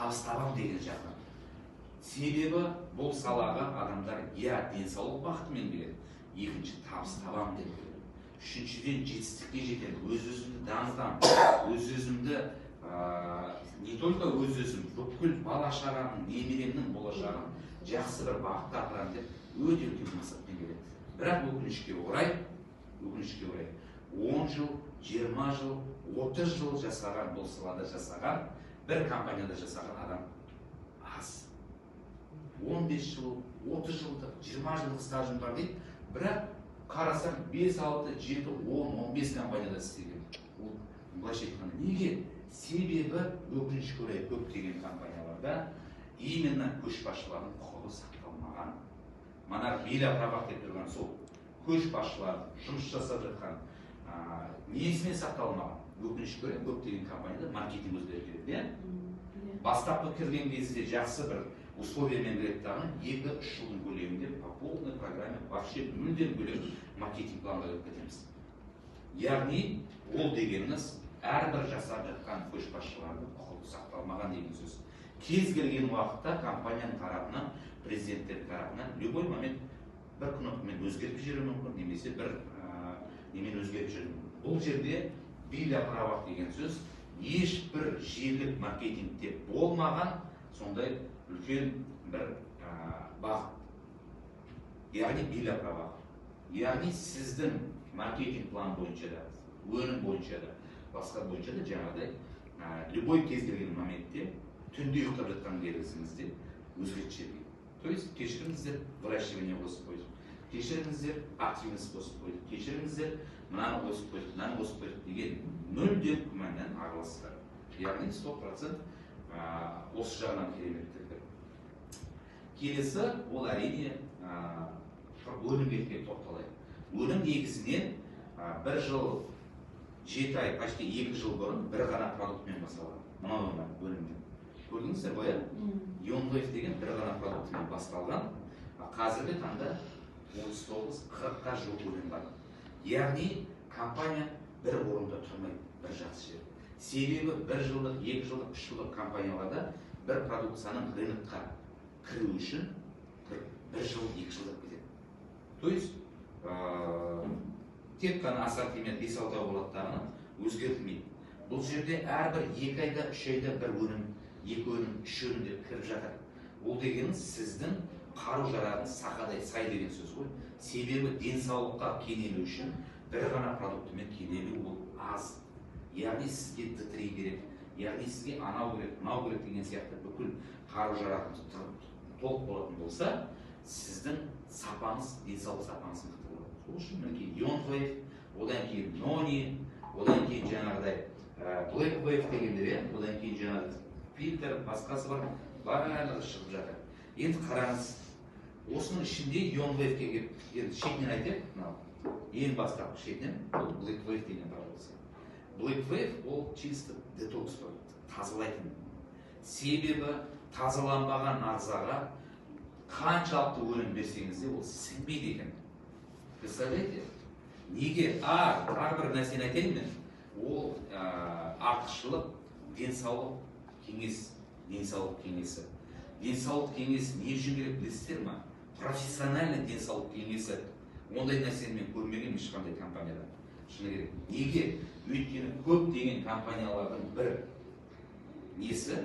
табыс табам деген жағынан. Себебі бұл салаға адамдар денсаулық бақытымен келеді, екінші табыс табам деп келеді, үшіншіден жетістікке жетемін, өз-өзімді дамытамын, өз-өзімді не только өз-өзім, бүкіл бала-шағаның, немеремнің болашағын жақсы бір бағытта апарамын деп өте үлкен мақсатпен келеді. Бірақ өкінішке орай 10 жыл, 20 жыл, 30 жыл жасаған, бұл салада жасаған, бір компанияда жасаған адам аз. 15 жыл, 30 жылдық, 20 жылдық стажым бар дейді, бірақ қарасам 5, 6, 7, 10, 15 компанияда істеген. Ол былайша айтқанда неге? Себебі өкінішке орай көптеген компанияларда именно көшбасшылардың құқығы сақталмаған. Мана Биля Правах деп тұрған сол көшбасшылар жұмыс жасап жатқан несімен сақталмаған? Өкінішке орай көптеген компанияда маркетинг өзгереді. Бастапқы кірген кезде жақсы бір условиямен кіреді дағы 2-3 жылдың көлемінде по полной программе вообще мүлдем бөлек маркетинг планға кетеміз. Яғни ол дегеніміз әрбір жасап жатқан көшбасшылардың құқығы сақталмаған деген сөз. Кез келген уақытта компанияның тарапынан, президенттер тарапынан любой момент бір кнопкамен өзгертіп жіберуі мүмкін, немесе бір немен өзгертіп жіберуі мүмкін. Бұл жерде Биля Правах деген сөз ешбір желілік маркетингте болмаған сондай үлкен бір бағыт. Яғни Биля Правах. Яғни сіздің маркетинг план бойынша да, өнім бойынша да, басқа бойынша да жаңағыдай любой кез келген моментте түнде ұйықтап жатқан кезіңізде өзгертіп жіберген. То есть кешіріңіздер, выращивание қосып қойдық, кешіріңіздер, активность қосып қойдық, кешіріңіздер, мынаны қосып қойдық, мынаны қосып қойдық деген мүлдем күмәннен арыласыздар. Яғни 100% осы жағынан кереметтер. Келесі ол әрине өнімге тоқталайық. Өнім негізінен бір жыл 7 ай, почти 2 жыл бұрын бір ғана продуктымен басталған. Мынау өніммен. Көрдіңіздер ғой? Yonwave деген бір ғана продуктымен басталған. Қазіргі таңда 39-40-қа жуық өнім бар. Яғни компания бір орында тұрмайды, бір жақсы жер. Себебі 1 жылдық, 2 жылдық, 3 жылдық компанияларда бір продукцияның рынокқа кіру үшін 1 жыл, 2 жылдық кетеді. То есть тек қана ассортимент 5-6 болаттарынан өзгертілмейді. Бұл жерде әрбір 2 айда, 3 айда бір өнім, 2 өнім, 3 өнім деп кіріп жатыр. Ол дегеніңіз сіздің қару-жарағыңыз сақадай сай деген сөз ғой. Себебі денсаулыққа кенелу үшін бір ғана продуктымен кенелу ол аз. Яғни сізге D3 керек, яғни сізге анау керек, мынау керек деген сияқты бүкіл қару-жарағыңыз толық болатын болса, сіздің сапаңыз, денсаулық сапаңыз мықты болады. Сол үшін мінекей Yonwave, одан кейін Noni, одан кейін жаңағыдай Blackwave дегендер, одан кейін жаңағы фильтр, басқасы бар, барлығы шығып жатыр. Енді қараңыз, осының ішінде Yonwave'ге енді шетінен айтайық, ең бастапқы шетінен, ол Blackwave деген продукция. Blackwave ол чисто детокс продукт, тазалайтын. Себебі тазаланбаған ағзаға қаншалықты өнім берсеңіз де ол сіңбейді екен. Представляете? Неге? Тағы бір нәрсені айтайын мен. Ол артықшылық денсаулық кеңесі. Денсаулық кеңесі не үшін керек білесіздер ма? Профессиональный денсаулық кеңесі. Ондай нәрсені мен көрмеген ешқандай компанияда. Шыны керек. Неге? Өйткені көп деген компаниялардың бір несі,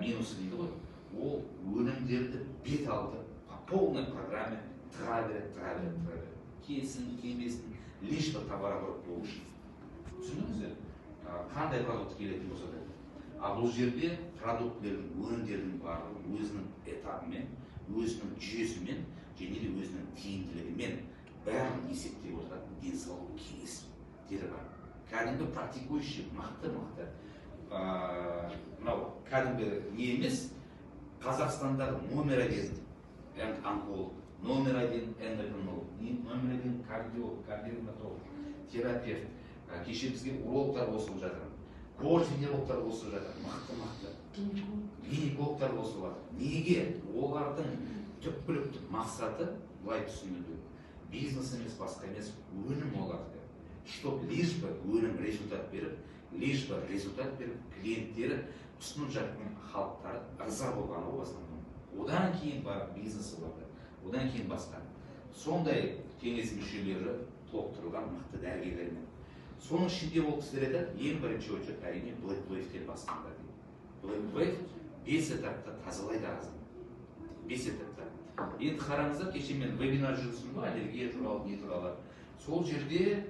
минусы дейді ғой. Ол өнімдерді бет алды, по полной программе тұра береді. Кесін, кемесін, лишь бір товарооборот болу үшін. Түсіндіңіздер? Қандай продукт келетін болса да. Бұл жерде продуктлердің, өнімдердің барлығы өзінің этапымен, өзінің жүйесімен, және де өзінің тиімділігімен бәрін есептеп отыратын денсаулық кеңестері бар. Кәдімгі практикующий, мықты. Мынау кәдімгі не емес, Қазақстандағы номер 1 онколог, номер 1 эндокринолог, номер 1 кардиолог, кардиогенетолог, терапевт, кеше бізге урологтар қосылып жатыр, координировтар қосылып жатыр, мықты, гинекологтар қосылып жатыр. Неге? Олардың түпкілікті мақсаты былай түсінілді. Бизнес емес, басқа емес, өнім оларды. Чтоб лишь бы өнім результат беріп, клиенттері ұсынып жатқан халықтар ырза болған ғой в основном. Одан кейін барып бизнесі болды, одан кейін басқа. Сондай кеңес мүшелері толықтырылған мықты дәрігерлермен. Соның ішінде ол кісілер айтады, ең бірінші очередь әрине Black Wave-тен бастаңдар дейді. Black Wave 5 этапта тазалайды ағзаны. 5 этапта. Енді қараңыздар, кеше мен вебинар жүргіздім ғой, аллергия туралы, не туралы. Сол жерде